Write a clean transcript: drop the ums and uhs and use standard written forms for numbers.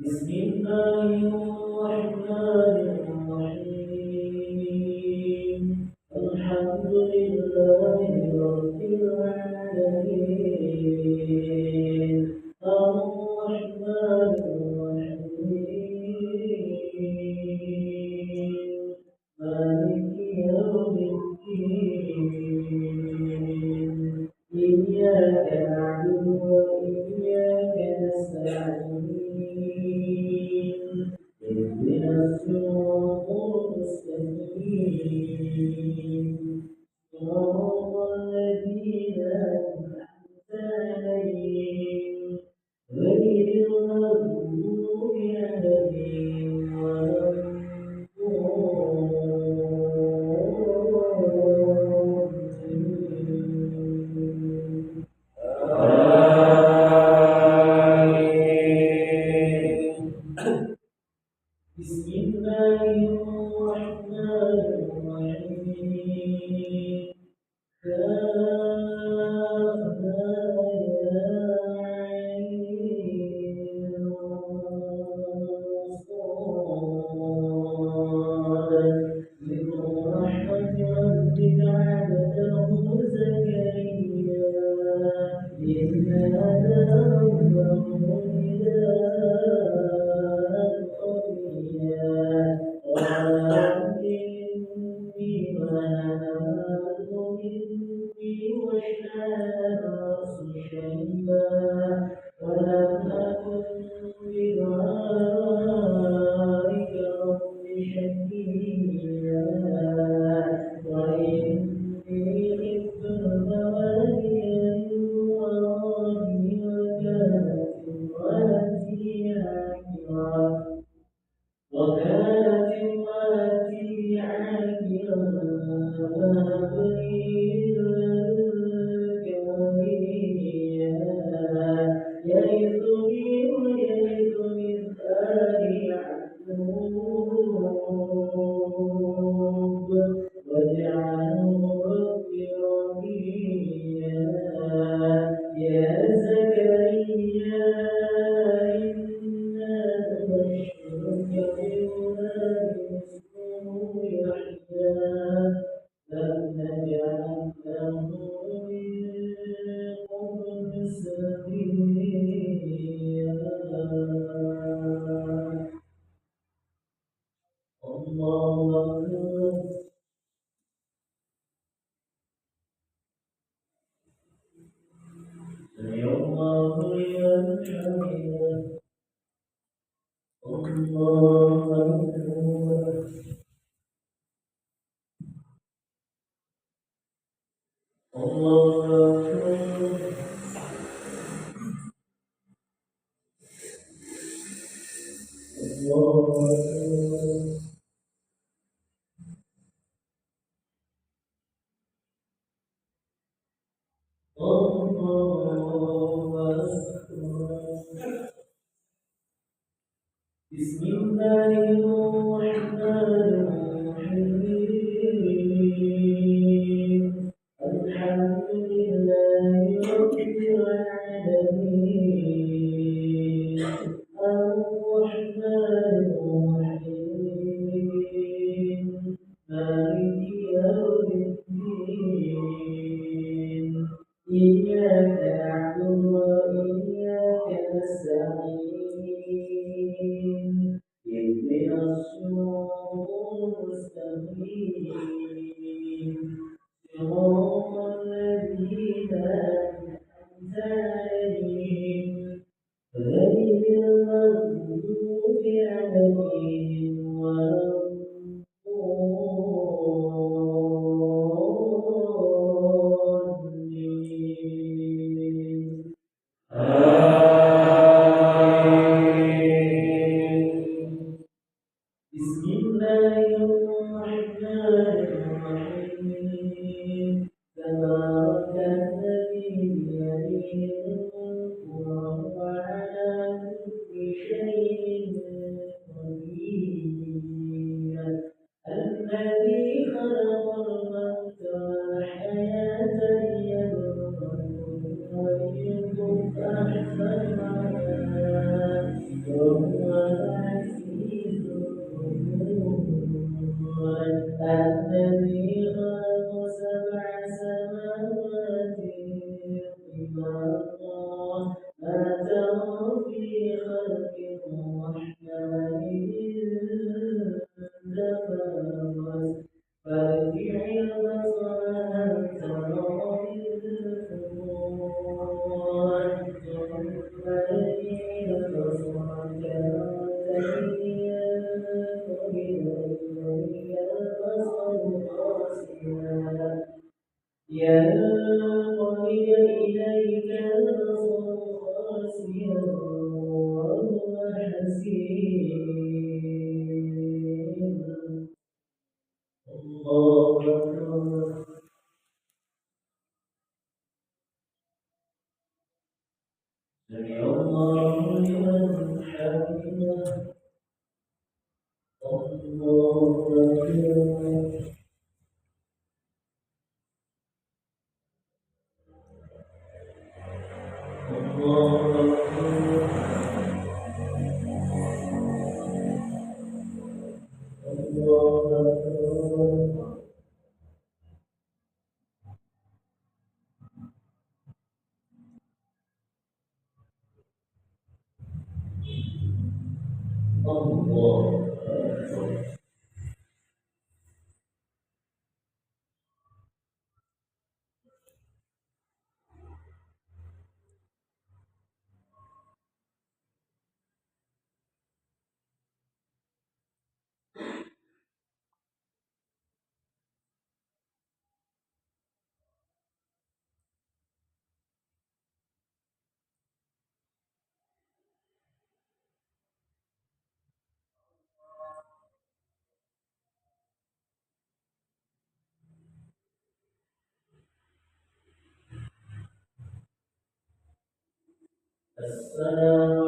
بسم الله الرحمن الرحيم الحمد لله رب العالمين الرحمن الرحيم مالك يوم الدين إياك نعبد وإياك نستعين اهدنا الصراط المستقيم صراط الذين أنعمت عليهم غير المغضوب عليهم ولا بسم الله الرحمن الرحيم كافها يا عين صاد ذكر رحمة ربك عبده زكريا إذ نادى ربه نداء خفيا قال رب إني وهن العظم مني واشتعل الرأس شيبا ولم أكن بدعائك رب شقيا وإني خفت الموالي من ورائي وكانت امرأتي عاقرا فهب لي من لدنك وليا يرثني ويرث من آل يعقوب واجعله رب رضيا يا زكريا إنا نبشرك بغلام اسمه يحيى لم نجعل له من قبل سميا الله أكبر سمع الله لمن حمده الله أكبر الله أكبر الله أكبر بسم الله الرحمن الرحيم الحمد لله رب العالمين الرحمن الرحيم مالك يوم الدين إياك نعبد وإياك نستعين اهدنا الصراط المستقيم صراط الذين أنعمت عليهم غير المغضوب عليهم ولا الضالين بسم الله الرحمن الذي خلق سبع سماوات طباقا ما ترى في خلق الرحمن من تفاوت فارجع البصر هل ترى من فطور ثم ارجع البصر كرتين ينقلب إليك البصر خاسئا وهو حسير الله أكبر سمع الله لمن حمده الله أكبر الله أكبر الله أكبر الله أكبر السلام